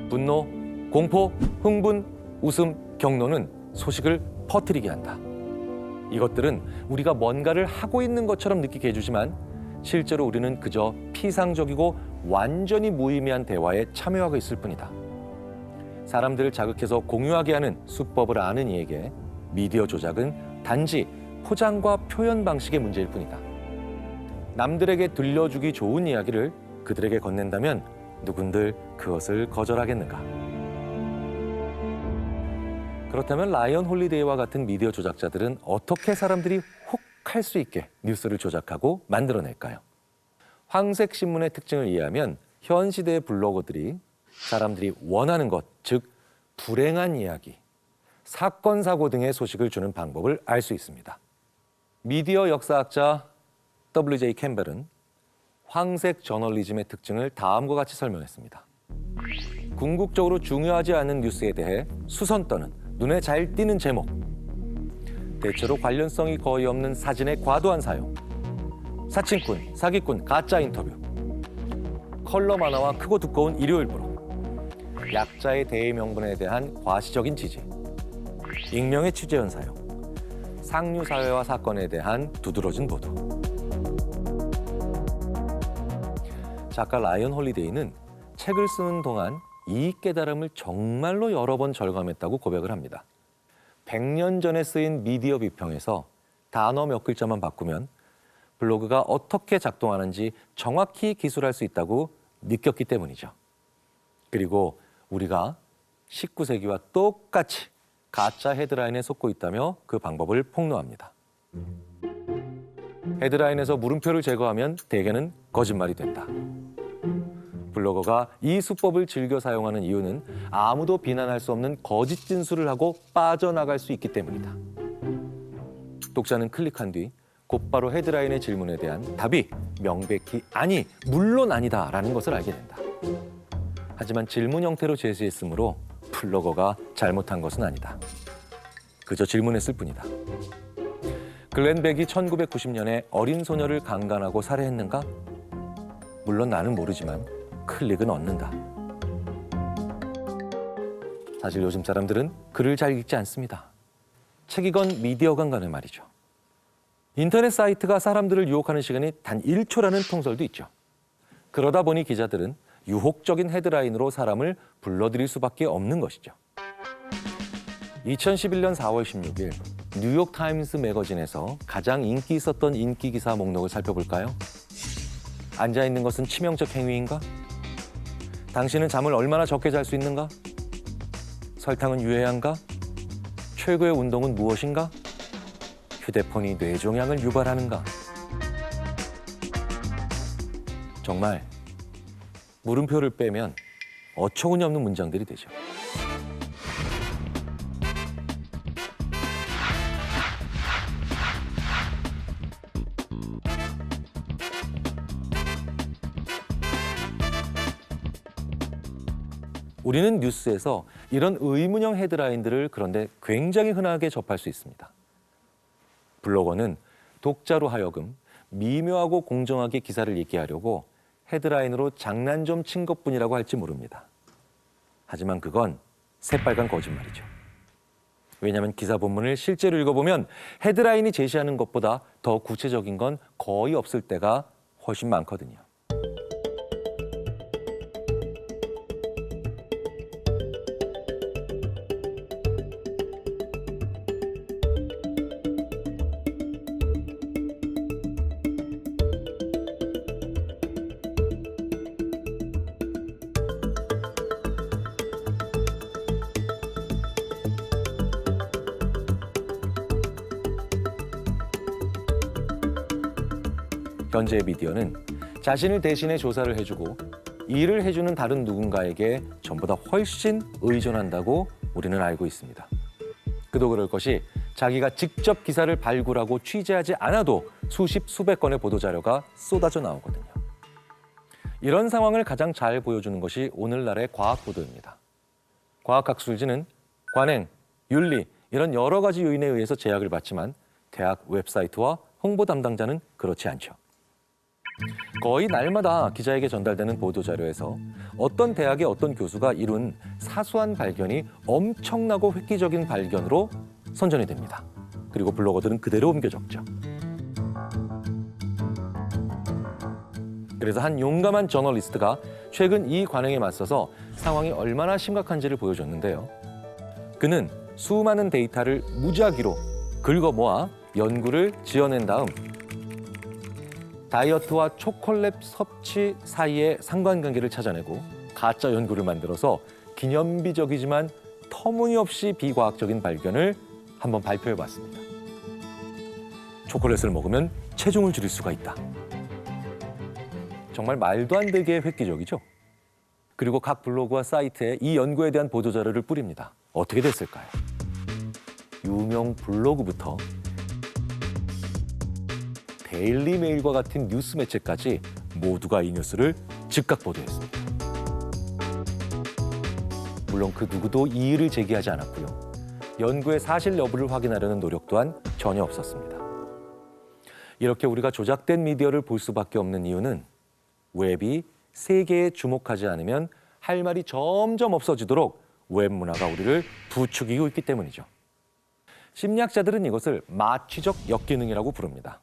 분노, 공포, 흥분, 웃음, 경로는 소식을 퍼뜨리게 한다. 이것들은 우리가 뭔가를 하고 있는 것처럼 느끼게 해주지만 실제로 우리는 그저 피상적이고 완전히 무의미한 대화에 참여하고 있을 뿐이다. 사람들을 자극해서 공유하게 하는 수법을 아는 이에게 미디어 조작은 단지 포장과 표현 방식의 문제일 뿐이다. 남들에게 들려주기 좋은 이야기를 그들에게 건넨다면 누군들 그것을 거절하겠는가? 그렇다면 라이언 홀리데이와 같은 미디어 조작자들은 어떻게 사람들이 혹 할 수 있게 뉴스를 조작하고 만들어낼까요? 황색 신문의 특징을 이해하면 현 시대의 블로거들이 사람들이 원하는 것, 즉 불행한 이야기, 사건, 사고 등의 소식을 주는 방법을 알 수 있습니다. 미디어 역사학자 W.J. 캠벨은 황색 저널리즘의 특징을 다음과 같이 설명했습니다. 궁극적으로 중요하지 않은 뉴스에 대해 수선 떠는 눈에 잘 띄는 제목, 대체로 관련성이 거의 없는 사진의 과도한 사용, 사칭꾼, 사기꾼, 가짜 인터뷰, 컬러 만화와 크고 두꺼운 일요일 부록, 약자의 대의 명분에 대한 과시적인 지지, 익명의 취재원 사용, 상류 사회와 사건에 대한 두드러진 보도. 작가 라이언 홀리데이는 책을 쓰는 동안 이 깨달음을 정말로 여러 번 절감했다고 고백을 합니다. 100년 전에 쓰인 미디어 비평에서 단어 몇 글자만 바꾸면 블로그가 어떻게 작동하는지 정확히 기술할 수 있다고 느꼈기 때문이죠. 그리고 우리가 19세기와 똑같이 가짜 헤드라인에 속고 있다며 그 방법을 폭로합니다. 헤드라인에서 물음표를 제거하면 대개는 거짓말이 된다. 블로거가 이 수법을 즐겨 사용하는 이유는 아무도 비난할 수 없는 거짓 진술을 하고 빠져나갈 수 있기 때문이다. 독자는 클릭한 뒤 곧바로 헤드라인의 질문에 대한 답이 명백히 아니, 물론 아니다라는 것을 알게 된다. 하지만 질문 형태로 제시했으므로 블로거가 잘못한 것은 아니다. 그저 질문했을 뿐이다. 글렌 백이 1990년에 어린 소녀를 강간하고 살해했는가? 물론 나는 모르지만 클릭은 얻는다. 사실 요즘 사람들은 글을 잘 읽지 않습니다. 책이건 미디어건 간에 말이죠. 인터넷 사이트가 사람들을 유혹하는 시간이 단 1초라는 통설도 있죠. 그러다 보니 기자들은 유혹적인 헤드라인으로 사람을 불러들일 수밖에 없는 것이죠. 2011년 4월 16일 뉴욕타임스 매거진에서 가장 인기 있었던 인기 기사 목록을 살펴볼까요? 앉아있는 것은 치명적 행위인가? 당신은 잠을 얼마나 적게 잘 수 있는가? 설탕은 유해한가? 최고의 운동은 무엇인가? 휴대폰이 뇌종양을 유발하는가? 정말 물음표를 빼면 어처구니 없는 문장들이 되죠. 우리는 뉴스에서 이런 의문형 헤드라인들을 그런데 굉장히 흔하게 접할 수 있습니다. 블로거는 독자로 하여금 미묘하고 공정하게 기사를 읽게 하려고 헤드라인으로 장난 좀 친 것뿐이라고 할지 모릅니다. 하지만 그건 새빨간 거짓말이죠. 왜냐하면 기사 본문을 실제로 읽어보면 헤드라인이 제시하는 것보다 더 구체적인 건 거의 없을 때가 훨씬 많거든요. 현재의 미디어는 자신을 대신해 조사를 해주고 일을 해주는 다른 누군가에게 전보다 훨씬 의존한다고 우리는 알고 있습니다. 그도 그럴 것이 자기가 직접 기사를 발굴하고 취재하지 않아도 수십, 수백 건의 보도자료가 쏟아져 나오거든요. 이런 상황을 가장 잘 보여주는 것이 오늘날의 과학 보도입니다. 과학학술지는 관행, 윤리 이런 여러 가지 요인에 의해서 제약을 받지만 대학 웹사이트와 홍보 담당자는 그렇지 않죠. 거의 날마다 기자에게 전달되는 보도자료에서 어떤 대학의 어떤 교수가 이룬 사소한 발견이 엄청나고 획기적인 발견으로 선전이 됩니다. 그리고 블로거들은 그대로 옮겨 적죠. 그래서 한 용감한 저널리스트가 최근 이 관행에 맞서서 상황이 얼마나 심각한지를 보여줬는데요. 그는 수많은 데이터를 무작위로 긁어 모아 연구를 지어낸 다음 다이어트와 초콜릿 섭취 사이의 상관관계를 찾아내고 가짜 연구를 만들어서 기념비적이지만 터무니없이 비과학적인 발견을 한번 발표해봤습니다. 초콜릿을 먹으면 체중을 줄일 수가 있다. 정말 말도 안 되게 획기적이죠? 그리고 각 블로그와 사이트에 이 연구에 대한 보도자료를 뿌립니다. 어떻게 됐을까요? 유명 블로그부터 데일리메일과 같은 뉴스 매체까지 모두가 이 뉴스를 즉각 보도했습니다. 물론 그 누구도 이의를 제기하지 않았고요. 연구의 사실 여부를 확인하려는 노력 또한 전혀 없었습니다. 이렇게 우리가 조작된 미디어를 볼 수밖에 없는 이유는 웹이 세계에 주목하지 않으면 할 말이 점점 없어지도록 웹 문화가 우리를 부추기고 있기 때문이죠. 심리학자들은 이것을 마취적 역기능이라고 부릅니다.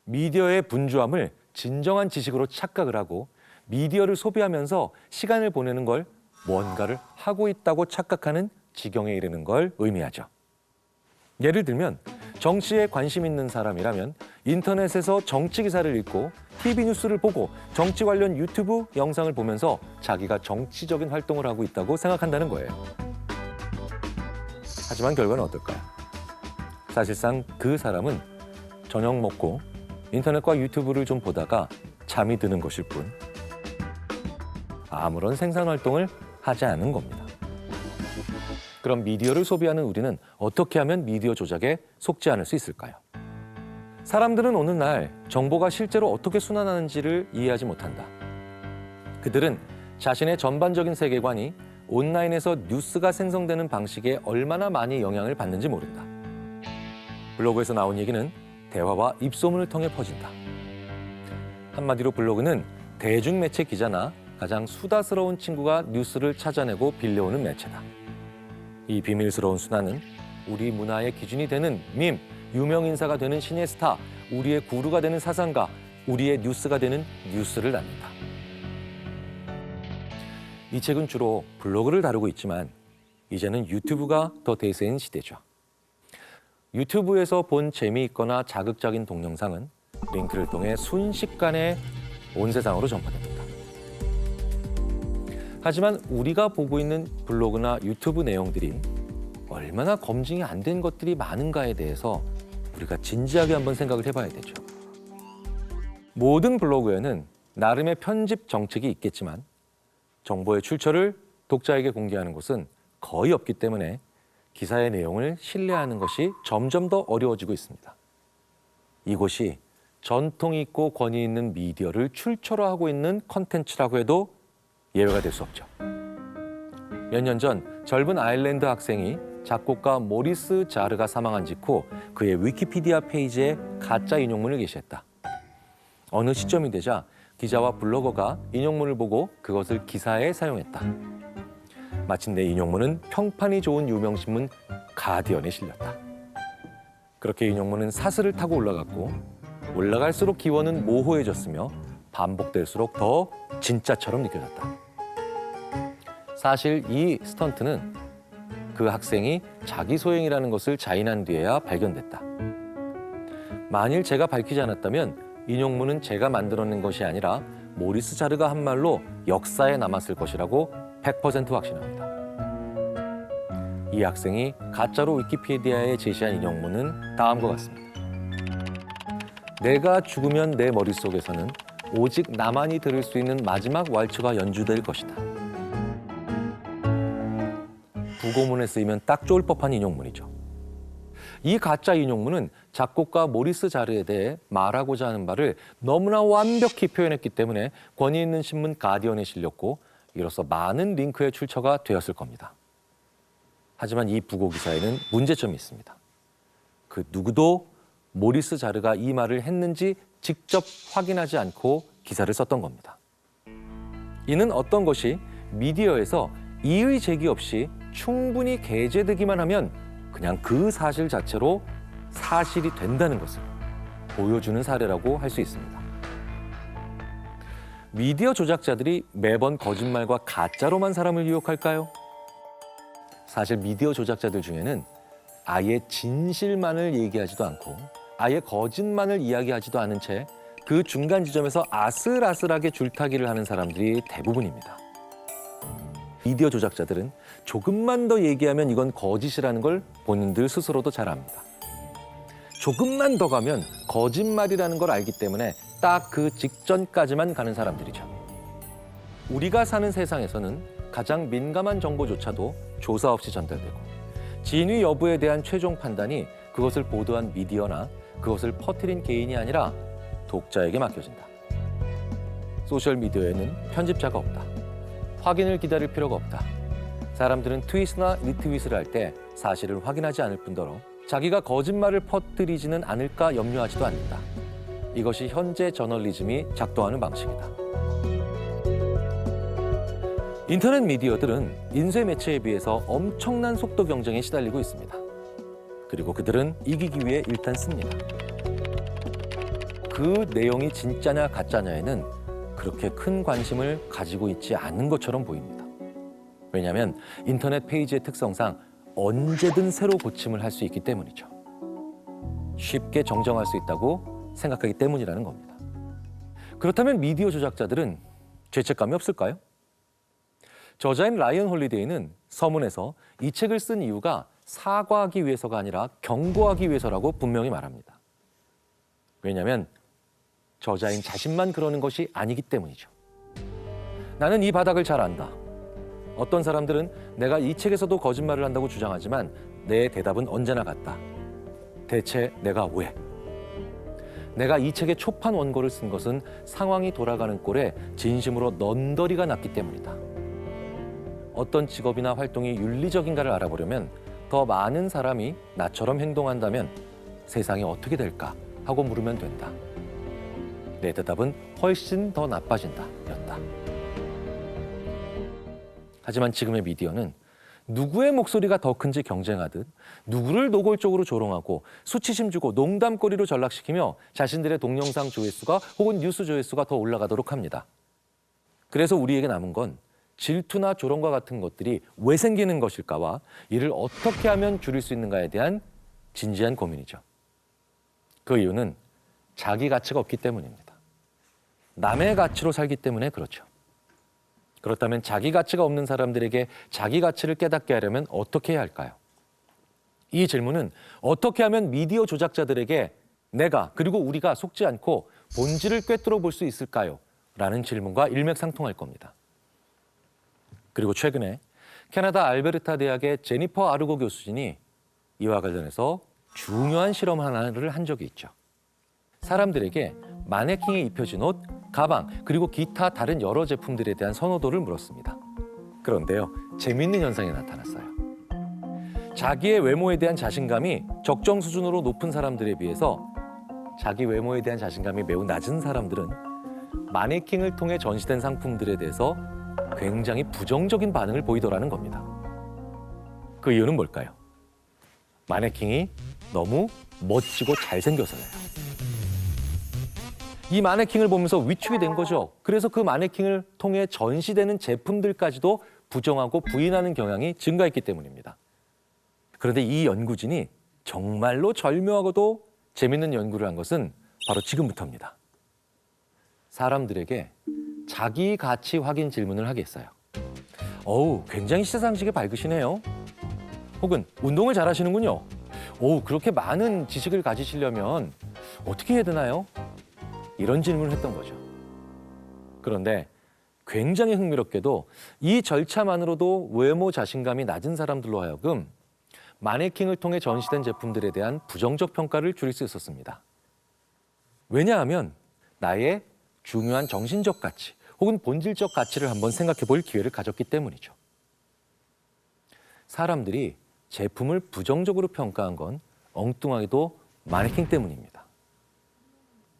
미디어의 분주함을 진정한 지식으로 착각을 하고 미디어를 소비하면서 시간을 보내는 걸 뭔가를 하고 있다고 착각하는 지경에 이르는 걸 의미하죠. 예를 들면 정치에 관심 있는 사람이라면 인터넷에서 정치 기사를 읽고 TV 뉴스를 보고 정치 관련 유튜브 영상을 보면서 자기가 정치적인 활동을 하고 있다고 생각한다는 거예요. 하지만 결과는 어떨까요? 사실상 그 사람은 저녁 먹고 인터넷과 유튜브를 좀 보다가 잠이 드는 것일 뿐 아무런 생산 활동을 하지 않은 겁니다. 그럼 미디어를 소비하는 우리는 어떻게 하면 미디어 조작에 속지 않을 수 있을까요? 사람들은 어느 날 정보가 실제로 어떻게 순환하는지를 이해하지 못한다. 그들은 자신의 전반적인 세계관이 온라인에서 뉴스가 생성되는 방식에 얼마나 많이 영향을 받는지 모른다. 블로그에서 나온 얘기는 대화와 입소문을 통해 퍼진다. 한마디로 블로그는 대중매체 기자나 가장 수다스러운 친구가 뉴스를 찾아내고 빌려오는 매체다. 이 비밀스러운 순환은 우리 문화의 기준이 되는 밈, 유명 인사가 되는 신의 스타, 우리의 구루가 되는 사상가, 우리의 뉴스가 되는 뉴스를 낳는다. 이 책은 주로 블로그를 다루고 있지만 이제는 유튜브가 더 대세인 시대죠. 유튜브에서 본 재미있거나 자극적인 동영상은 링크를 통해 순식간에 온 세상으로 전파됩니다. 하지만 우리가 보고 있는 블로그나 유튜브 내용들이 얼마나 검증이 안 된 것들이 많은가에 대해서 우리가 진지하게 한번 생각을 해봐야 되죠. 모든 블로그에는 나름의 편집 정책이 있겠지만 정보의 출처를 독자에게 공개하는 곳은 거의 없기 때문에 기사의 내용을 신뢰하는 것이 점점 더 어려워지고 있습니다. 이곳이 전통 있고 권위 있는 미디어를 출처로 하고 있는 컨텐츠라고 해도 예외가 될 수 없죠. 몇 년 전 젊은 아일랜드 학생이 작곡가 모리스 자르가 사망한 직후 그의 위키피디아 페이지에 가짜 인용문을 게시했다. 어느 시점이 되자 기자와 블로거가 인용문을 보고 그것을 기사에 사용했다. 마침내 인용문은 평판이 좋은 유명신문 가디언에 실렸다. 그렇게 인용문은 사슬을 타고 올라갔고 올라갈수록 기원은 모호해졌으며 반복될수록 더 진짜처럼 느껴졌다. 사실 이 스턴트는 그 학생이 자기 소행이라는 것을 자인한 뒤에야 발견됐다. 만일 제가 밝히지 않았다면 인용문은 제가 만들어낸 것이 아니라 모리스 자르가 한 말로 역사에 남았을 것이라고 100% 확신합니다. 이 학생이 가짜로 위키피디아에 제시한 인용문은 다음과 같습니다. 내가 죽으면 내 머릿속에서는 오직 나만이 들을 수 있는 마지막 왈츠가 연주될 것이다. 부고문에 쓰이면 딱 좋을 법한 인용문이죠. 이 가짜 인용문은 작곡가 모리스 자르에 대해 말하고자 하는 바를 너무나 완벽히 표현했기 때문에 권위 있는 신문 가디언에 실렸고 이로써 많은 링크의 출처가 되었을 겁니다. 하지만 이 부고 기사에는 문제점이 있습니다. 그 누구도 모리스 자르가 이 말을 했는지 직접 확인하지 않고 기사를 썼던 겁니다. 이는 어떤 것이 미디어에서 이의 제기 없이 충분히 게재되기만 하면 그냥 그 사실 자체로 사실이 된다는 것을 보여주는 사례라고 할 수 있습니다. 미디어 조작자들이 매번 거짓말과 가짜로만 사람을 유혹할까요? 사실 미디어 조작자들 중에는 아예 진실만을 얘기하지도 않고 아예 거짓말을 이야기하지도 않은 채 그 중간 지점에서 아슬아슬하게 줄타기를 하는 사람들이 대부분입니다. 미디어 조작자들은 조금만 더 얘기하면 이건 거짓이라는 걸 본인들 스스로도 잘 압니다. 조금만 더 가면 거짓말이라는 걸 알기 때문에 딱 그 직전까지만 가는 사람들이죠. 우리가 사는 세상에서는 가장 민감한 정보조차도 조사 없이 전달되고 진위 여부에 대한 최종 판단이 그것을 보도한 미디어나 그것을 퍼뜨린 개인이 아니라 독자에게 맡겨진다. 소셜미디어에는 편집자가 없다. 확인을 기다릴 필요가 없다. 사람들은 트윗이나 리트윗을 할 때 사실을 확인하지 않을 뿐더러 자기가 거짓말을 퍼뜨리지는 않을까 염려하지도 않는다. 이것이 현재 저널리즘이 작동하는 방식이다. 인터넷 미디어들은 인쇄 매체에 비해서 엄청난 속도 경쟁에 시달리고 있습니다. 그리고 그들은 이기기 위해 일단 씁니다. 그 내용이 진짜냐 가짜냐에는 그렇게 큰 관심을 가지고 있지 않은 것처럼 보입니다. 왜냐하면 인터넷 페이지의 특성상 언제든 새로 고침을 할 수 있기 때문이죠. 쉽게 정정할 수 있다고 생각하기 때문이라는 겁니다. 그렇다면 미디어 조작자들은 죄책감이 없을까요? 저자인 라이언 홀리데이는 서문에서 이 책을 쓴 이유가 사과하기 위해서가 아니라 경고하기 위해서라고 분명히 말합니다. 왜냐하면 저자인 자신만 그러는 것이 아니기 때문이죠. 나는 이 바닥을 잘 안다. 어떤 사람들은 내가 이 책에서도 거짓말을 한다고 주장하지만 내 대답은 언제나 같다. 대체 내가 왜? 내가 이 책의 초판 원고를 쓴 것은 상황이 돌아가는 꼴에 진심으로 넌더리가 났기 때문이다. 어떤 직업이나 활동이 윤리적인가를 알아보려면 더 많은 사람이 나처럼 행동한다면 세상이 어떻게 될까 하고 물으면 된다. 내 대답은 훨씬 더 나빠진다 였다. 하지만 지금의 미디어는 누구의 목소리가 더 큰지 경쟁하듯 누구를 노골적으로 조롱하고 수치심 주고 농담거리로 전락시키며 자신들의 동영상 조회수가 혹은 뉴스 조회수가 더 올라가도록 합니다. 그래서 우리에게 남은 건 질투나 조롱과 같은 것들이 왜 생기는 것일까와 이를 어떻게 하면 줄일 수 있는가에 대한 진지한 고민이죠. 그 이유는 자기 가치가 없기 때문입니다. 남의 가치로 살기 때문에 그렇죠. 그렇다면 자기 가치가 없는 사람들에게 자기 가치를 깨닫게 하려면 어떻게 해야 할까요? 이 질문은 어떻게 하면 미디어 조작자들에게 내가 그리고 우리가 속지 않고 본질을 꿰뚫어 볼 수 있을까요? 라는 질문과 일맥상통할 겁니다. 그리고 최근에 캐나다 알베르타 대학의 제니퍼 아르고 교수진이 이와 관련해서 중요한 실험 하나를 한 적이 있죠. 사람들에게 마네킹에 입혀진 옷, 가방, 그리고 기타 다른 여러 제품들에 대한 선호도를 물었습니다. 그런데요, 재미있는 현상이 나타났어요. 자기의 외모에 대한 자신감이 적정 수준으로 높은 사람들에 비해서 자기 외모에 대한 자신감이 매우 낮은 사람들은 마네킹을 통해 전시된 상품들에 대해서 굉장히 부정적인 반응을 보이더라는 겁니다. 그 이유는 뭘까요? 마네킹이 너무 멋지고 잘생겨서예요. 이 마네킹을 보면서 위축이 된 거죠. 그래서 그 마네킹을 통해 전시되는 제품들까지도 부정하고 부인하는 경향이 증가했기 때문입니다. 그런데 이 연구진이 정말로 절묘하고도 재밌는 연구를 한 것은 바로 지금부터입니다. 사람들에게 자기 가치 확인 질문을 하겠어요. 어우, 굉장히 시사상식에 밝으시네요. 혹은 운동을 잘하시는군요. 오, 그렇게 많은 지식을 가지시려면 어떻게 해야 되나요? 이런 질문을 했던 거죠. 그런데 굉장히 흥미롭게도 이 절차만으로도 외모 자신감이 낮은 사람들로 하여금 마네킹을 통해 전시된 제품들에 대한 부정적 평가를 줄일 수 있었습니다. 왜냐하면 나의 중요한 정신적 가치 혹은 본질적 가치를 한번 생각해 볼 기회를 가졌기 때문이죠. 사람들이 제품을 부정적으로 평가한 건 엉뚱하게도 마네킹 때문입니다.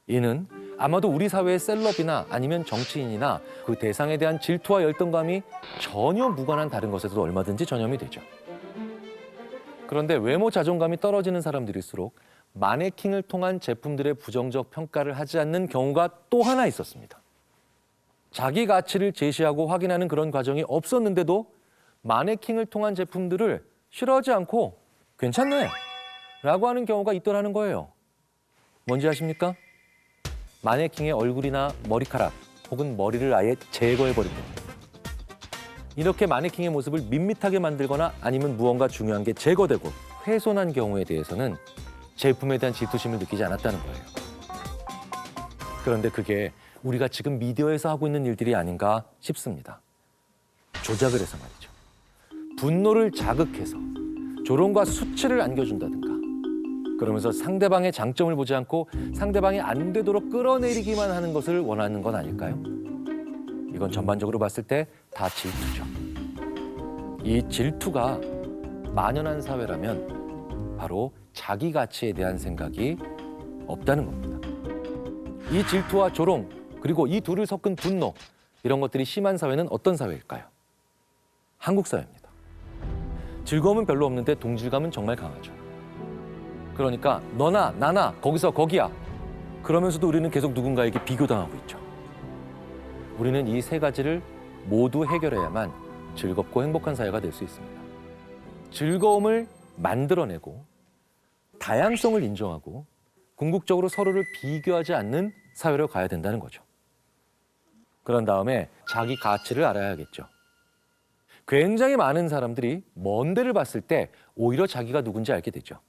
이는 아마도 우리 사회의 셀럽이나 아니면 정치인이나 그 대상에 대한 질투와 열등감이 전혀 무관한 다른 것에도 얼마든지 전염이 되죠. 그런데 외모 자존감이 떨어지는 사람들일수록 마네킹을 통한 제품들의 부정적 평가를 하지 않는 경우가 또 하나 있었습니다. 자기 가치를 제시하고 확인하는 그런 과정이 없었는데도 마네킹을 통한 제품들을 싫어하지 않고 괜찮네 라고 하는 경우가 있더라는 거예요. 뭔지 아십니까? 마네킹의 얼굴이나 머리카락 혹은 머리를 아예 제거해버린 겁니다. 이렇게 마네킹의 모습을 밋밋하게 만들거나 아니면 무언가 중요한 게 제거되고 훼손한 경우에 대해서는 제품에 대한 질투심을 느끼지 않았다는 거예요. 그런데 그게 우리가 지금 미디어에서 하고 있는 일들이 아닌가 싶습니다. 조작을 해서 말이죠. 분노를 자극해서 조롱과 수치를 안겨준다든가 그러면서 상대방의 장점을 보지 않고 상대방이 안 되도록 끌어내리기만 하는 것을 원하는 건 아닐까요? 이건 전반적으로 봤을 때 다 질투죠. 이 질투가 만연한 사회라면 바로 자기 가치에 대한 생각이 없다는 겁니다. 이 질투와 조롱 그리고 이 둘을 섞은 분노 이런 것들이 심한 사회는 어떤 사회일까요? 한국 사회입니다. 즐거움은 별로 없는데 동질감은 정말 강하죠. 그러니까 너나 나나 거기서 거기야 그러면서도 우리는 계속 누군가에게 비교당하고 있죠. 우리는 이 세 가지를 모두 해결해야만 즐겁고 행복한 사회가 될 수 있습니다. 즐거움을 만들어내고 다양성을 인정하고 궁극적으로 서로를 비교하지 않는 사회로 가야 된다는 거죠. 그런 다음에 자기 가치를 알아야겠죠. 굉장히 많은 사람들이 먼 데를 봤을 때 오히려 자기가 누군지 알게 되죠.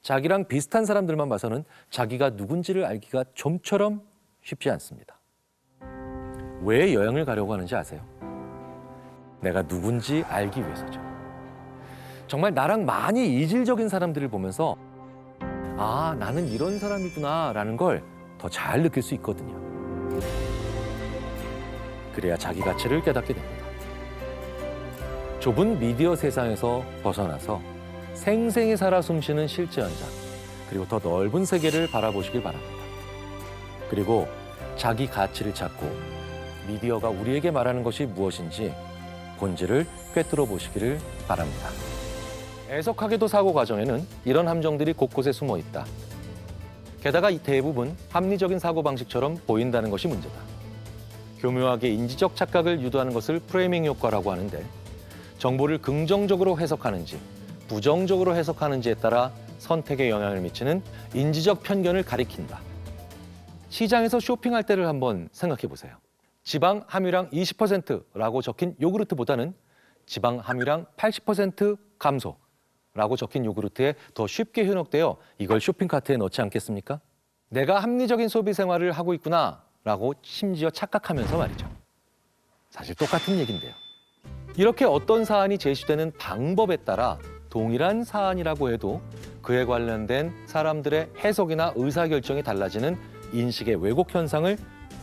자기랑 비슷한 사람들만 봐서는 자기가 누군지를 알기가 좀처럼 쉽지 않습니다. 왜 여행을 가려고 하는지 아세요? 내가 누군지 알기 위해서죠. 정말 나랑 많이 이질적인 사람들을 보면서 아, 나는 이런 사람이구나 라는 걸 더 잘 느낄 수 있거든요. 그래야 자기 가치를 깨닫게 됩니다. 좁은 미디어 세상에서 벗어나서 생생히 살아 숨쉬는 실제 현장, 그리고 더 넓은 세계를 바라보시길 바랍니다. 그리고 자기 가치를 찾고 미디어가 우리에게 말하는 것이 무엇인지 본질을 꿰뚫어 보시기를 바랍니다. 애석하게도 사고 과정에는 이런 함정들이 곳곳에 숨어 있다. 게다가 이 대부분 합리적인 사고방식처럼 보인다는 것이 문제다. 교묘하게 인지적 착각을 유도하는 것을 프레이밍 효과라고 하는데 정보를 긍정적으로 해석하는지 부정적으로 해석하는지에 따라 선택에 영향을 미치는 인지적 편견을 가리킨다. 시장에서 쇼핑할 때를 한번 생각해 보세요. 지방 함유량 20%라고 적힌 요구르트보다는 지방 함유량 80% 감소라고 적힌 요구르트에 더 쉽게 현혹되어 이걸 쇼핑카트에 넣지 않겠습니까? 내가 합리적인 소비 생활을 하고 있구나라고 심지어 착각하면서 말이죠. 사실 똑같은 얘기인데요. 이렇게 어떤 사안이 제시되는 방법에 따라 동일한 사안이라고 해도 그에 관련된 사람들의 해석이나 의사결정이 달라지는 인식의 왜곡 현상을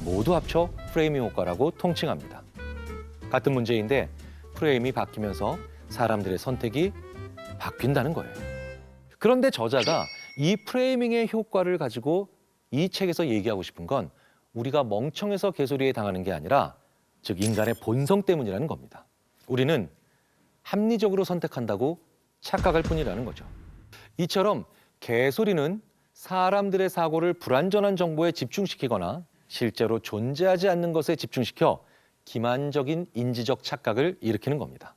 모두 합쳐 프레이밍 효과라고 통칭합니다. 같은 문제인데 프레임이 바뀌면서 사람들의 선택이 바뀐다는 거예요. 그런데 저자가 이 프레이밍의 효과를 가지고 이 책에서 얘기하고 싶은 건 우리가 멍청해서 개소리에 당하는 게 아니라 즉 인간의 본성 때문이라는 겁니다. 우리는 합리적으로 선택한다고 착각할 뿐이라는 거죠. 이처럼 개소리는 사람들의 사고를 불완전한 정보에 집중시키거나 실제로 존재하지 않는 것에 집중시켜 기만적인 인지적 착각을 일으키는 겁니다.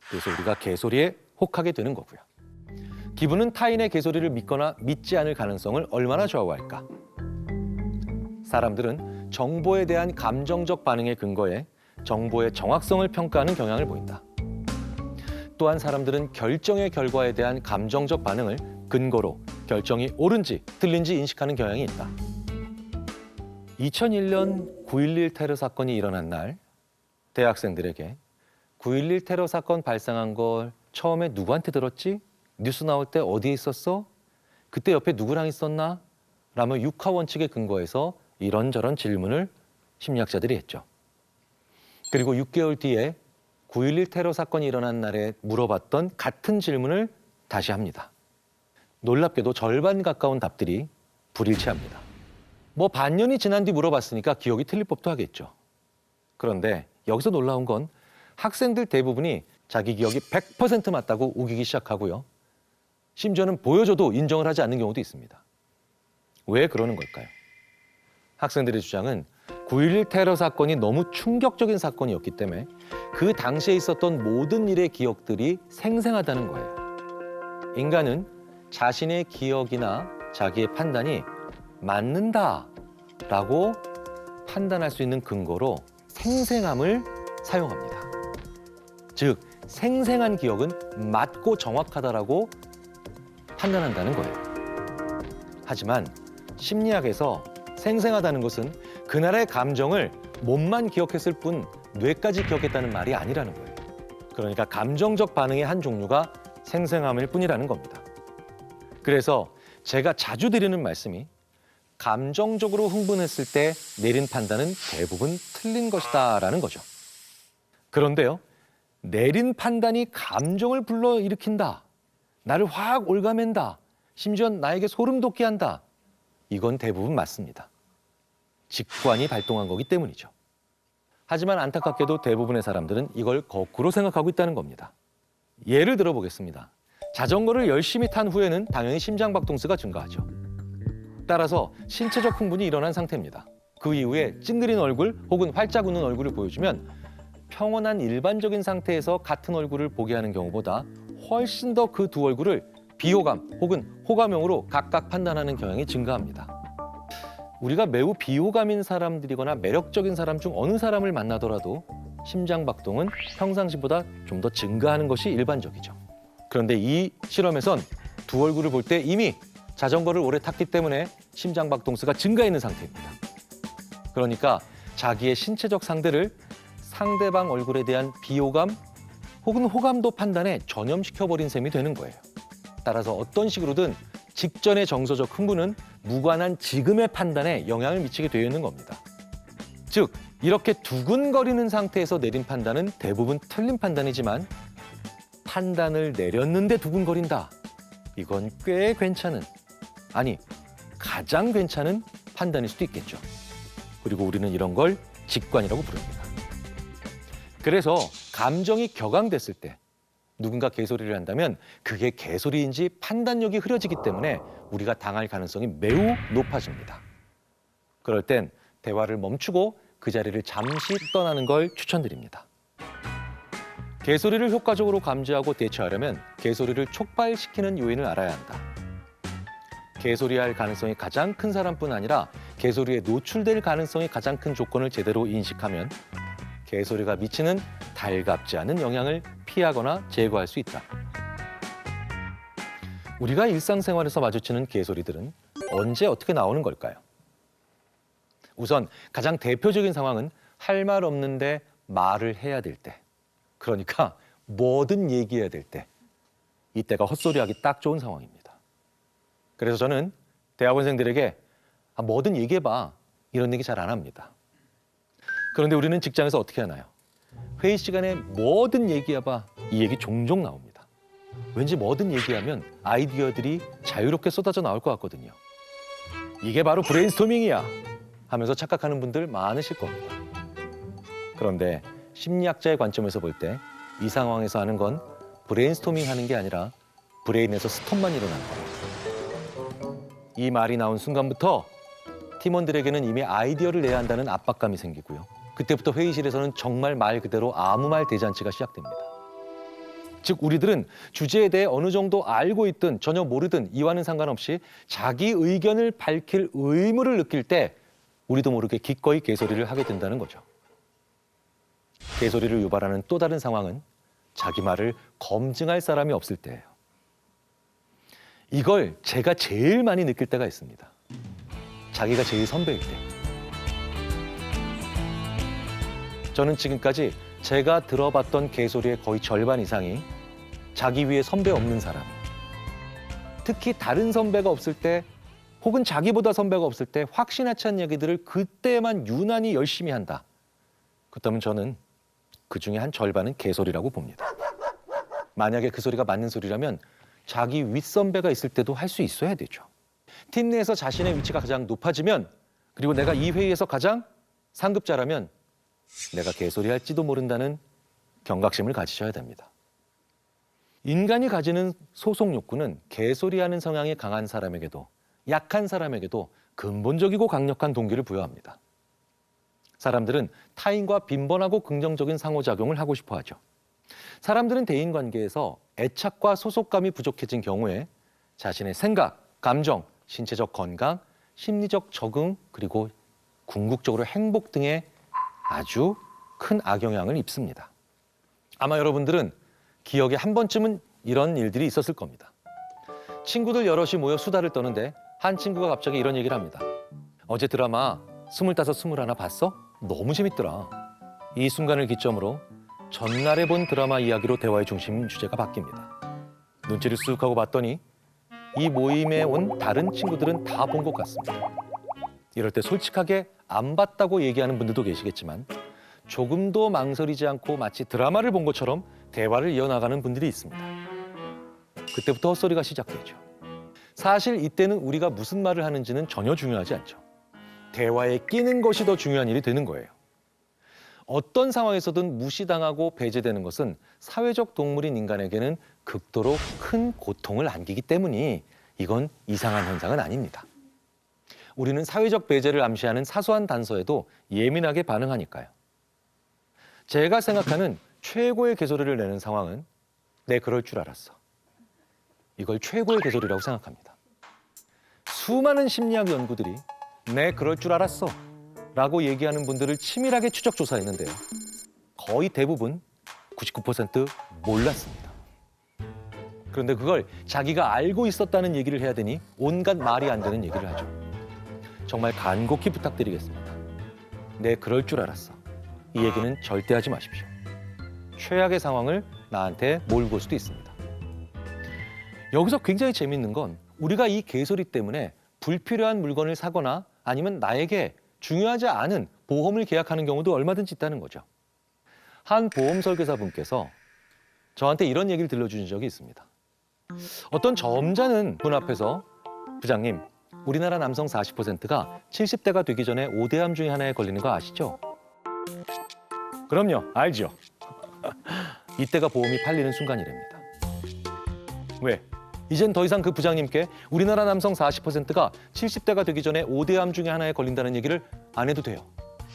그래서 우리가 개소리에 혹하게 되는 거고요. 기분은 타인의 개소리를 믿거나 믿지 않을 가능성을 얼마나 좌우할까? 사람들은 정보에 대한 감정적 반응에 근거해 정보의 정확성을 평가하는 경향을 보인다. 또한 사람들은 결정의 결과에 대한 감정적 반응을 근거로 결정이 옳은지 틀린지 인식하는 경향이 있다. 2001년 9.11 테러 사건이 일어난 날 대학생들에게 9.11 테러 사건 발생한 걸 처음에 누구한테 들었지? 뉴스 나올 때 어디에 있었어? 그때 옆에 누구랑 있었나? 라며 육하 원칙에 근거해서 이런저런 질문을 심리학자들이 했죠. 그리고 6개월 뒤에 9.11 테러 사건이 일어난 날에 물어봤던 같은 질문을 다시 합니다. 놀랍게도 절반 가까운 답들이 불일치합니다. 뭐 반년이 지난 뒤 물어봤으니까 기억이 틀릴 법도 하겠죠. 그런데 여기서 놀라운 건 학생들 대부분이 자기 기억이 100% 맞다고 우기기 시작하고요. 심지어는 보여줘도 인정을 하지 않는 경우도 있습니다. 왜 그러는 걸까요? 학생들의 주장은 9.11 테러 사건이 너무 충격적인 사건이었기 때문에 그 당시에 있었던 모든 일의 기억들이 생생하다는 거예요. 인간은 자신의 기억이나 자기의 판단이 맞는다라고 판단할 수 있는 근거로 생생함을 사용합니다. 즉, 생생한 기억은 맞고 정확하다라고 판단한다는 거예요. 하지만 심리학에서 생생하다는 것은 그날의 감정을 몸만 기억했을 뿐 뇌까지 기억했다는 말이 아니라는 거예요. 그러니까 감정적 반응의 한 종류가 생생함일 뿐이라는 겁니다. 그래서 제가 자주 드리는 말씀이 감정적으로 흥분했을 때 내린 판단은 대부분 틀린 것이다라는 거죠. 그런데요, 내린 판단이 감정을 불러일으킨다, 나를 확 올가맨다, 심지어 나에게 소름 돋게 한다, 이건 대부분 맞습니다. 직관이 발동한 거기 때문이죠. 하지만 안타깝게도 대부분의 사람들은 이걸 거꾸로 생각하고 있다는 겁니다. 예를 들어보겠습니다. 자전거를 열심히 탄 후에는 당연히 심장박동수가 증가하죠. 따라서 신체적 흥분이 일어난 상태입니다. 그 이후에 찡그린 얼굴 혹은 활짝 웃는 얼굴을 보여주면 평온한 일반적인 상태에서 같은 얼굴을 보게 하는 경우보다 훨씬 더 그 두 얼굴을 비호감 혹은 호감형으로 각각 판단하는 경향이 증가합니다. 우리가 매우 비호감인 사람들이거나 매력적인 사람 중 어느 사람을 만나더라도 심장박동은 평상시보다 좀 더 증가하는 것이 일반적이죠. 그런데 이 실험에선 두 얼굴을 볼 때 이미 자전거를 오래 탔기 때문에 심장박동수가 증가해 있는 상태입니다. 그러니까 자기의 신체적 상대를 상대방 얼굴에 대한 비호감 혹은 호감도 판단에 전염시켜버린 셈이 되는 거예요. 따라서 어떤 식으로든 직전의 정서적 흥분은 무관한 지금의 판단에 영향을 미치게 되어 있는 겁니다. 즉, 이렇게 두근거리는 상태에서 내린 판단은 대부분 틀린 판단이지만 판단을 내렸는데 두근거린다. 이건 꽤 괜찮은, 아니 가장 괜찮은 판단일 수도 있겠죠. 그리고 우리는 이런 걸 직관이라고 부릅니다. 그래서 감정이 격앙됐을 때 누군가 개소리를 한다면 그게 개소리인지 판단력이 흐려지기 때문에 우리가 당할 가능성이 매우 높아집니다. 그럴 땐 대화를 멈추고 그 자리를 잠시 떠나는 걸 추천드립니다. 개소리를 효과적으로 감지하고 대처하려면 개소리를 촉발시키는 요인을 알아야 한다. 개소리할 가능성이 가장 큰 사람뿐 아니라 개소리에 노출될 가능성이 가장 큰 조건을 제대로 인식하면 개소리가 미치는 달갑지 않은 영향을 피하거나 제거할 수 있다. 우리가 일상생활에서 마주치는 개소리들은 언제 어떻게 나오는 걸까요? 우선 가장 대표적인 상황은 할 말 없는데 말을 해야 될 때, 그러니까 뭐든 얘기해야 될 때, 이때가 헛소리하기 딱 좋은 상황입니다. 그래서 저는 대학원생들에게 뭐든 얘기해봐 이런 얘기 잘 안 합니다. 그런데 우리는 직장에서 어떻게 하나요? 회의 시간에 뭐든 얘기해봐 이 얘기 종종 나옵니다. 왠지 뭐든 얘기하면 아이디어들이 자유롭게 쏟아져 나올 것 같거든요. 이게 바로 브레인스토밍이야 하면서 착각하는 분들 많으실 겁니다. 그런데 심리학자의 관점에서 볼 때 이 상황에서 하는 건 브레인스토밍 하는 게 아니라 브레인에서 스톱만 일어나는 거예요. 이 말이 나온 순간부터 팀원들에게는 이미 아이디어를 내야 한다는 압박감이 생기고요. 그때부터 회의실에서는 정말 말 그대로 아무 말 대잔치가 시작됩니다. 즉 우리들은 주제에 대해 어느 정도 알고 있든 전혀 모르든 이와는 상관없이 자기 의견을 밝힐 의무를 느낄 때 우리도 모르게 기꺼이 개소리를 하게 된다는 거죠. 개소리를 유발하는 또 다른 상황은 자기 말을 검증할 사람이 없을 때예요. 이걸 제가 제일 많이 느낄 때가 있습니다. 자기가 제일 선배일 때. 저는 지금까지 제가 들어봤던 개소리의 거의 절반 이상이 자기 위에 선배 없는 사람, 특히 다른 선배가 없을 때 혹은 자기보다 선배가 없을 때 확신하지 않은 얘기들을 그때만 유난히 열심히 한다. 그렇다면 저는 그 중에 한 절반은 개소리라고 봅니다. 만약에 그 소리가 맞는 소리라면 자기 윗선배가 있을 때도 할 수 있어야 되죠. 팀 내에서 자신의 위치가 가장 높아지면, 그리고 내가 이 회의에서 가장 상급자라면 내가 개소리할지도 모른다는 경각심을 가지셔야 됩니다. 인간이 가지는 소속 욕구는 개소리하는 성향이 강한 사람에게도 약한 사람에게도 근본적이고 강력한 동기를 부여합니다. 사람들은 타인과 빈번하고 긍정적인 상호작용을 하고 싶어 하죠. 사람들은 대인관계에서 애착과 소속감이 부족해진 경우에 자신의 생각, 감정, 신체적 건강, 심리적 적응, 그리고 궁극적으로 행복 등에 아주 큰 악영향을 입습니다. 아마 여러분들은 기억에 한 번쯤은 이런 일들이 있었을 겁니다. 친구들 여럿이 모여 수다를 떠는데 한 친구가 갑자기 이런 얘기를 합니다. 어제 드라마 25, 21 봤어? 너무 재밌더라. 이 순간을 기점으로 전날에 본 드라마 이야기로 대화의 중심 주제가 바뀝니다. 눈치를 쓱 하고 봤더니 이 모임에 온 다른 친구들은 다 본 것 같습니다. 이럴 때 솔직하게 안 봤다고 얘기하는 분들도 계시겠지만 조금도 망설이지 않고 마치 드라마를 본 것처럼 대화를 이어나가는 분들이 있습니다. 그때부터 헛소리가 시작되죠. 사실 이때는 우리가 무슨 말을 하는지는 전혀 중요하지 않죠. 대화에 끼는 것이 더 중요한 일이 되는 거예요. 어떤 상황에서든 무시당하고 배제되는 것은 사회적 동물인 인간에게는 극도로 큰 고통을 안기기 때문이 이건 이상한 현상은 아닙니다. 우리는 사회적 배제를 암시하는 사소한 단서에도 예민하게 반응하니까요. 제가 생각하는 최고의 개소리를 내는 상황은 내 그럴 줄 알았어. 이걸 최고의 개소리라고 생각합니다. 수많은 심리학 연구들이 내 그럴 줄 알았어 라고 얘기하는 분들을 치밀하게 추적 조사했는데요. 거의 대부분 99% 몰랐습니다. 그런데 그걸 자기가 알고 있었다는 얘기를 해야 되니 온갖 말이 안 되는 얘기를 하죠. 정말 간곡히 부탁드리겠습니다. 내 그럴 줄 알았어. 이 얘기는 절대 하지 마십시오. 최악의 상황을 나한테 몰고 올 수도 있습니다. 여기서 굉장히 재밌는 건 우리가 이 개소리 때문에 불필요한 물건을 사거나 아니면 나에게 중요하지 않은 보험을 계약하는 경우도 얼마든지 있다는 거죠. 한 보험 설계사 분께서 저한테 이런 얘기를 들려주신 적이 있습니다. 어떤 점잖은 분 앞에서 부장님, 우리나라 남성 40%가 70대가 되기 전에 5대암 중에 하나에 걸리는 거 아시죠? 그럼요, 알죠. 이때가 보험이 팔리는 순간이랍니다. 왜? 이젠 더 이상 그 부장님께 우리나라 남성 40%가 70대가 되기 전에 5대암 중에 하나에 걸린다는 얘기를 안 해도 돼요.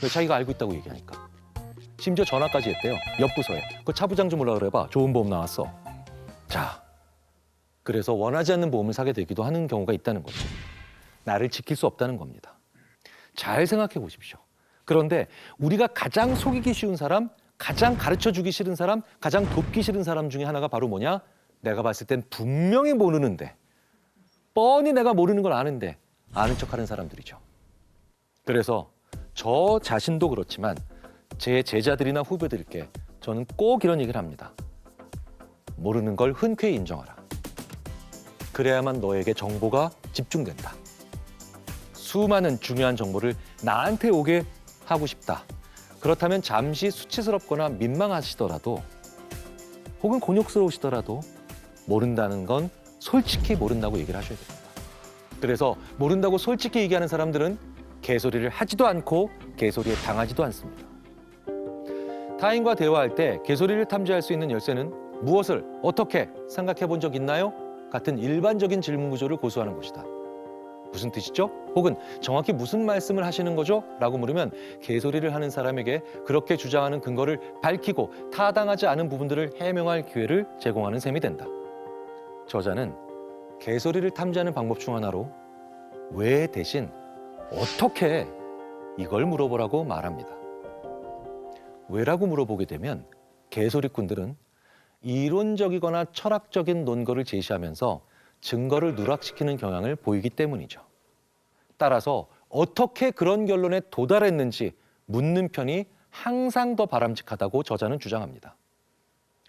왜? 자기가 알고 있다고 얘기하니까. 심지어 전화까지 했대요. 옆 부서에. 그 차 부장 좀 올라 그래봐. 좋은 보험 나왔어. 자, 그래서 원하지 않는 보험을 사게 되기도 하는 경우가 있다는 거죠. 나를 지킬 수 없다는 겁니다. 잘 생각해 보십시오. 그런데 우리가 가장 속이기 쉬운 사람, 가장 가르쳐주기 싫은 사람, 가장 돕기 싫은 사람 중에 하나가 바로 뭐냐? 내가 봤을 땐 분명히 모르는데, 뻔히 내가 모르는 걸 아는데 아는 척하는 사람들이죠. 그래서 저 자신도 그렇지만 제 제자들이나 후배들께 저는 꼭 이런 얘기를 합니다. 모르는 걸 흔쾌히 인정하라. 그래야만 너에게 정보가 집중된다. 수많은 중요한 정보를 나한테 오게 하고 싶다. 그렇다면 잠시 수치스럽거나 민망하시더라도 혹은 곤욕스러우시더라도 모른다는 건 솔직히 모른다고 얘기를 하셔야 됩니다. 그래서 모른다고 솔직히 얘기하는 사람들은 개소리를 하지도 않고 개소리에 당하지도 않습니다. 타인과 대화할 때 개소리를 탐지할 수 있는 열쇠는 무엇을 어떻게 생각해 본 적 있나요? 같은 일반적인 질문 구조를 고수하는 것이다. 무슨 뜻이죠? 혹은 정확히 무슨 말씀을 하시는 거죠? 라고 물으면 개소리를 하는 사람에게 그렇게 주장하는 근거를 밝히고 타당하지 않은 부분들을 해명할 기회를 제공하는 셈이 된다. 저자는 개소리를 탐지하는 방법 중 하나로 왜 대신 어떻게 이걸 물어보라고 말합니다. 왜라고 물어보게 되면 개소리꾼들은 이론적이거나 철학적인 논거를 제시하면서 증거를 누락시키는 경향을 보이기 때문이죠. 따라서 어떻게 그런 결론에 도달했는지 묻는 편이 항상 더 바람직하다고 저자는 주장합니다.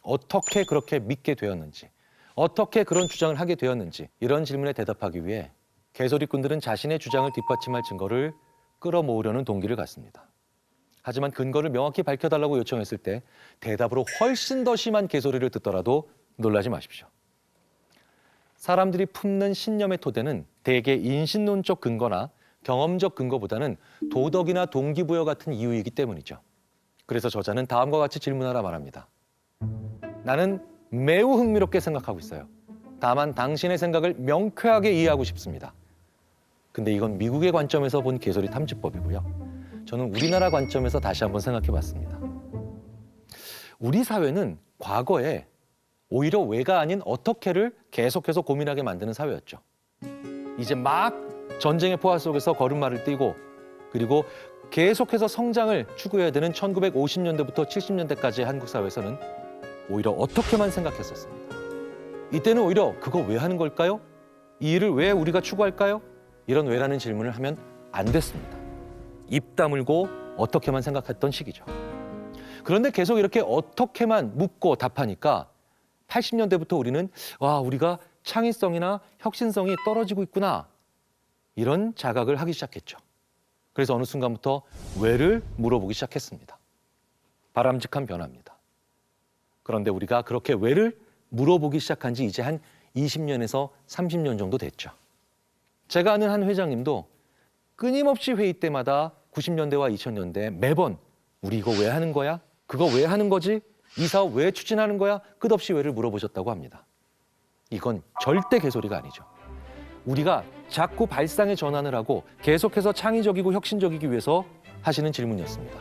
어떻게 그렇게 믿게 되었는지, 어떻게 그런 주장을 하게 되었는지 이런 질문에 대답하기 위해 개소리꾼들은 자신의 주장을 뒷받침할 증거를 끌어모으려는 동기를 갖습니다. 하지만 근거를 명확히 밝혀달라고 요청했을 때 대답으로 훨씬 더 심한 개소리를 듣더라도 놀라지 마십시오. 사람들이 품는 신념의 토대는 대개 인신론적 근거나 경험적 근거보다는 도덕이나 동기부여 같은 이유이기 때문이죠. 그래서 저자는 다음과 같이 질문하라 말합니다. 나는 매우 흥미롭게 생각하고 있어요. 다만 당신의 생각을 명쾌하게 이해하고 싶습니다. 근데 이건 미국의 관점에서 본 개소리 탐지법이고요. 저는 우리나라 관점에서 다시 한번 생각해 봤습니다. 우리 사회는 과거에 오히려 왜가 아닌 어떻게를 계속해서 고민하게 만드는 사회였죠. 이제 막 전쟁의 포화 속에서 걸음마를 뛰고 그리고 계속해서 성장을 추구해야 되는 1950년대부터 70년대까지의 한국 사회에서는 오히려 어떻게만 생각했었습니다. 이때는 오히려 그거 왜 하는 걸까요? 이 일을 왜 우리가 추구할까요? 이런 왜라는 질문을 하면 안 됐습니다. 입 다물고 어떻게만 생각했던 시기죠. 그런데 계속 이렇게 어떻게만 묻고 답하니까 80년대부터 우리는 우리가 창의성이나 혁신성이 떨어지고 있구나 이런 자각을 하기 시작했죠. 그래서 어느 순간부터 왜를 물어보기 시작했습니다. 바람직한 변화입니다. 그런데 우리가 그렇게 왜를 물어보기 시작한 지 이제 한 20년에서 30년 정도 됐죠. 제가 아는 한 회장님도 끊임없이 회의 때마다 90년대와 2000년대 매번 우리 이거 왜 하는 거야? 그거 왜 하는 거지? 이 사업 왜 추진하는 거야? 끝없이 왜를 물어보셨다고 합니다. 이건 절대 개소리가 아니죠. 우리가 자꾸 발상의 전환을 하고 계속해서 창의적이고 혁신적이기 위해서 하시는 질문이었습니다.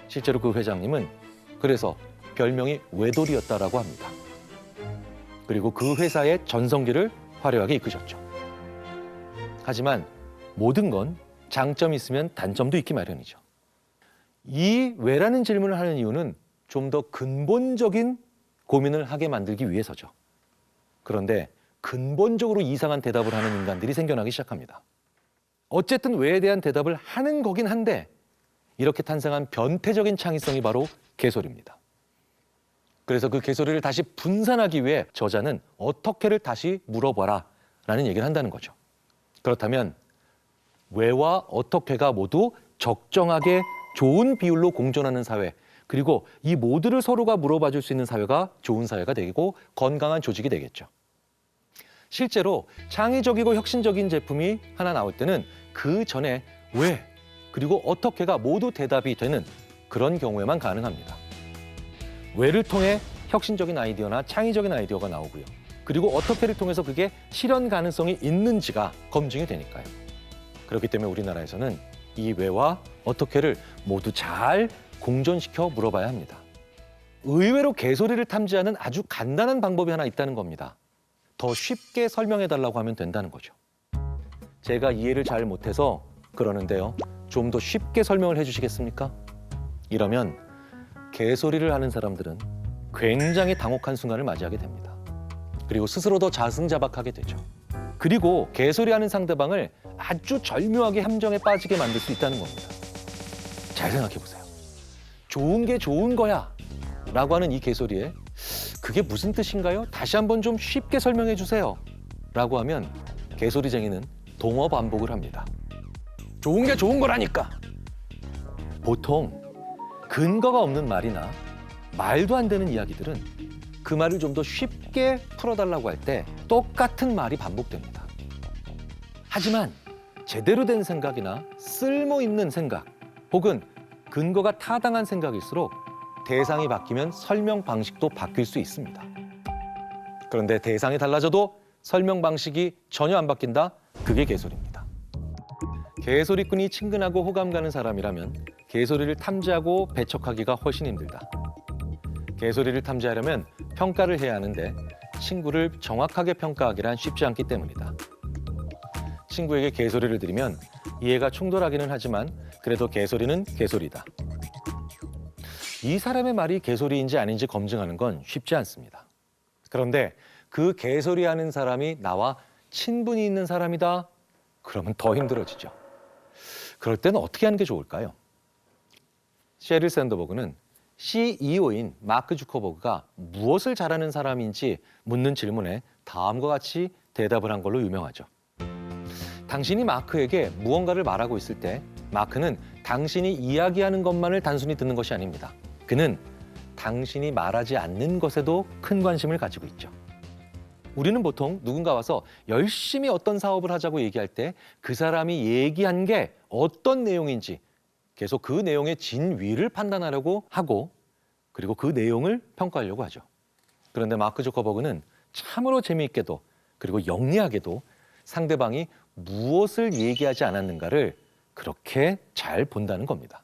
실제로 그 회장님은 그래서 별명이 외돌이였다라고 합니다. 그리고 그 회사의 전성기를 화려하게 이끄셨죠. 하지만 모든 건 장점이 있으면 단점도 있기 마련이죠. 이 왜라는 질문을 하는 이유는 좀 더 근본적인 고민을 하게 만들기 위해서죠. 그런데 근본적으로 이상한 대답을 하는 인간들이 생겨나기 시작합니다. 어쨌든 왜에 대한 대답을 하는 거긴 한데 이렇게 탄생한 변태적인 창의성이 바로 개소리입니다. 그래서 그 개소리를 다시 분산하기 위해 저자는 어떻게를 다시 물어봐라 라는 얘기를 한다는 거죠. 그렇다면 왜와 어떻게가 모두 적정하게 좋은 비율로 공존하는 사회, 그리고 이 모두를 서로가 물어봐 줄 수 있는 사회가 좋은 사회가 되고 건강한 조직이 되겠죠. 실제로 창의적이고 혁신적인 제품이 하나 나올 때는 그 전에 왜, 그리고 어떻게가 모두 대답이 되는 그런 경우에만 가능합니다. 왜를 통해 혁신적인 아이디어나 창의적인 아이디어가 나오고요. 그리고 어떻게를 통해서 그게 실현 가능성이 있는지가 검증이 되니까요. 그렇기 때문에 우리나라에서는 이 왜와 어떻게를 모두 잘 공존시켜 물어봐야 합니다. 의외로 개소리를 탐지하는 아주 간단한 방법이 하나 있다는 겁니다. 더 쉽게 설명해달라고 하면 된다는 거죠. 제가 이해를 잘 못해서 그러는데요. 좀 더 쉽게 설명을 해주시겠습니까? 이러면 개소리를 하는 사람들은 굉장히 당혹한 순간을 맞이하게 됩니다. 그리고 스스로 더 자승자박하게 되죠. 그리고 개소리하는 상대방을 아주 절묘하게 함정에 빠지게 만들 수 있다는 겁니다. 잘 생각해 보세요. 좋은 게 좋은 거야 라고 하는 이 개소리에 그게 무슨 뜻인가요? 다시 한번 좀 쉽게 설명해 주세요 라고 하면 개소리쟁이는 동어 반복을 합니다. 좋은 게 좋은 거라니까. 보통 근거가 없는 말이나 말도 안 되는 이야기들은 그 말을 좀 더 쉽게 풀어달라고 할 때 똑같은 말이 반복됩니다. 하지만 제대로 된 생각이나 쓸모 있는 생각 혹은 근거가 타당한 생각일수록 대상이 바뀌면 설명 방식도 바뀔 수 있습니다. 그런데 대상이 달라져도 설명 방식이 전혀 안 바뀐다? 그게 개소리입니다. 개소리꾼이 친근하고 호감 가는 사람이라면 개소리를 탐지하고 배척하기가 훨씬 힘들다. 개소리를 탐지하려면 평가를 해야 하는데 친구를 정확하게 평가하기란 쉽지 않기 때문이다. 친구에게 개소리를 들으면 이해가 충돌하기는 하지만 그래도 개소리는 개소리다. 이 사람의 말이 개소리인지 아닌지 검증하는 건 쉽지 않습니다. 그런데 그 개소리하는 사람이 나와 친분이 있는 사람이다? 그러면 더 힘들어지죠. 그럴 때는 어떻게 하는 게 좋을까요? 셰릴 샌더버그는 CEO인 마크 주커버그가 무엇을 잘하는 사람인지 묻는 질문에 다음과 같이 대답을 한 걸로 유명하죠. 당신이 마크에게 무언가를 말하고 있을 때 마크는 당신이 이야기하는 것만을 단순히 듣는 것이 아닙니다. 그는 당신이 말하지 않는 것에도 큰 관심을 가지고 있죠. 우리는 보통 누군가 와서 열심히 어떤 사업을 하자고 얘기할 때 그 사람이 얘기한 게 어떤 내용인지 계속 그 내용의 진위를 판단하려고 하고 그리고 그 내용을 평가하려고 하죠. 그런데 마크 zuckerberg는 참으로 재미있게도 그리고 영리하게도 상대방이 무엇을 얘기하지 않았는가를 그렇게 잘 본다는 겁니다.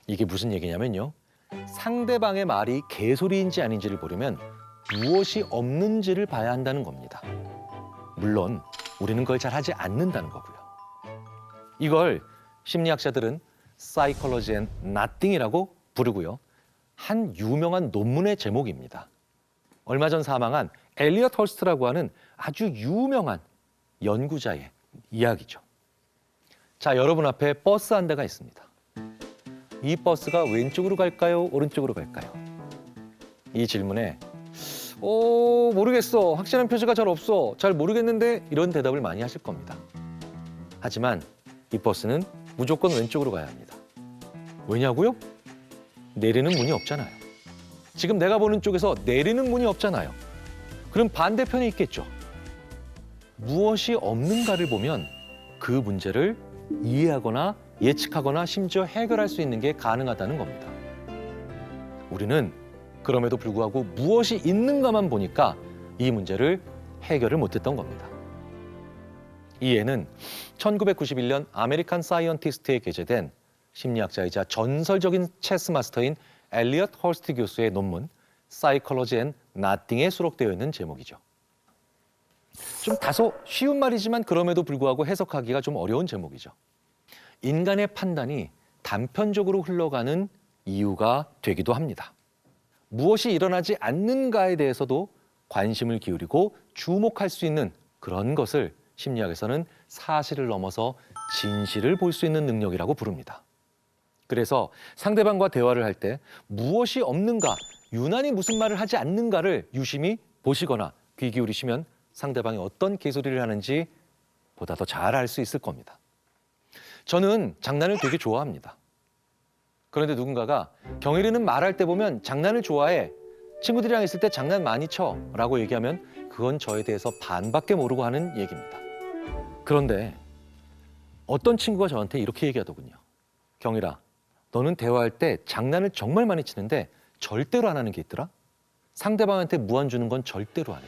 이게 무슨 얘기냐면요. 상대방의 말이 개소리인지 아닌지를 보려면 무엇이 없는지를 봐야 한다는 겁니다. 물론 우리는 그걸 잘 하지 않는다는 거고요. 이걸 심리학자들은 Psychology and Nothing이라고 부르고요. 한 유명한 논문의 제목입니다. 얼마 전 사망한 엘리엇 헐스트라고 하는 아주 유명한 연구자의 이야기죠. 자, 여러분 앞에 버스 한 대가 있습니다. 이 버스가 왼쪽으로 갈까요? 오른쪽으로 갈까요? 이 질문에 모르겠어. 확실한 표시가 잘 없어. 잘 모르겠는데 이런 대답을 많이 하실 겁니다. 하지만 이 버스는 무조건 왼쪽으로 가야 합니다. 왜냐고요? 내리는 문이 없잖아요. 지금 내가 보는 쪽에서 내리는 문이 없잖아요. 그럼 반대편에 있겠죠. 무엇이 없는가를 보면 그 문제를 이해하거나 예측하거나 심지어 해결할 수 있는 게 가능하다는 겁니다. 우리는 그럼에도 불구하고 무엇이 있는가만 보니까 이 문제를 해결을 못했던 겁니다. 이 예는 1991년 아메리칸 사이언티스트에 게재된 심리학자이자 전설적인 체스 마스터인 엘리엇 헐스트 교수의 논문 Psychology and Nothing에 수록되어 있는 제목이죠. 좀 다소 쉬운 말이지만 그럼에도 불구하고 해석하기가 좀 어려운 제목이죠. 인간의 판단이 단편적으로 흘러가는 이유가 되기도 합니다. 무엇이 일어나지 않는가에 대해서도 관심을 기울이고 주목할 수 있는 그런 것을 심리학에서는 사실을 넘어서 진실을 볼 수 있는 능력이라고 부릅니다. 그래서 상대방과 대화를 할 때 무엇이 없는가, 유난히 무슨 말을 하지 않는가를 유심히 보시거나 귀 기울이시면 상대방이 어떤 개소리를 하는지 보다 더 잘 알 수 있을 겁니다. 저는 장난을 되게 좋아합니다. 그런데 누군가가 경일이는 말할 때 보면 장난을 좋아해. 친구들이랑 있을 때 장난 많이 쳐. 라고 얘기하면 그건 저에 대해서 반밖에 모르고 하는 얘기입니다. 그런데 어떤 친구가 저한테 이렇게 얘기하더군요. 경일아, 너는 대화할 때 장난을 정말 많이 치는데 절대로 안 하는 게 있더라? 상대방한테 무안 주는 건 절대로 안 해.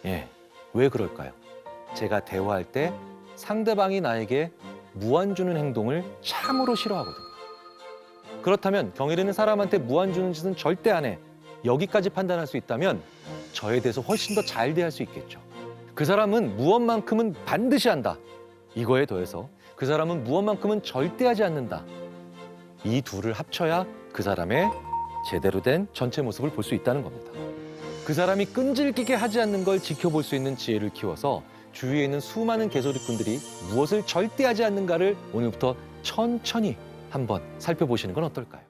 예, 왜 그럴까요? 제가 대화할 때 상대방이 나에게 무안 주는 행동을 참으로 싫어하거든요. 그렇다면 경일이는 사람한테 무안 주는 짓은 절대 안 해. 여기까지 판단할 수 있다면 저에 대해서 훨씬 더 잘 대할 수 있겠죠. 그 사람은 무엇만큼은 반드시 한다. 이거에 더해서 그 사람은 무엇만큼은 절대 하지 않는다. 이 둘을 합쳐야 그 사람의 제대로 된 전체 모습을 볼 수 있다는 겁니다. 그 사람이 끈질기게 하지 않는 걸 지켜볼 수 있는 지혜를 키워서 주위에 있는 수많은 개소리꾼들이 무엇을 절대 하지 않는가를 오늘부터 천천히 한번 살펴보시는 건 어떨까요?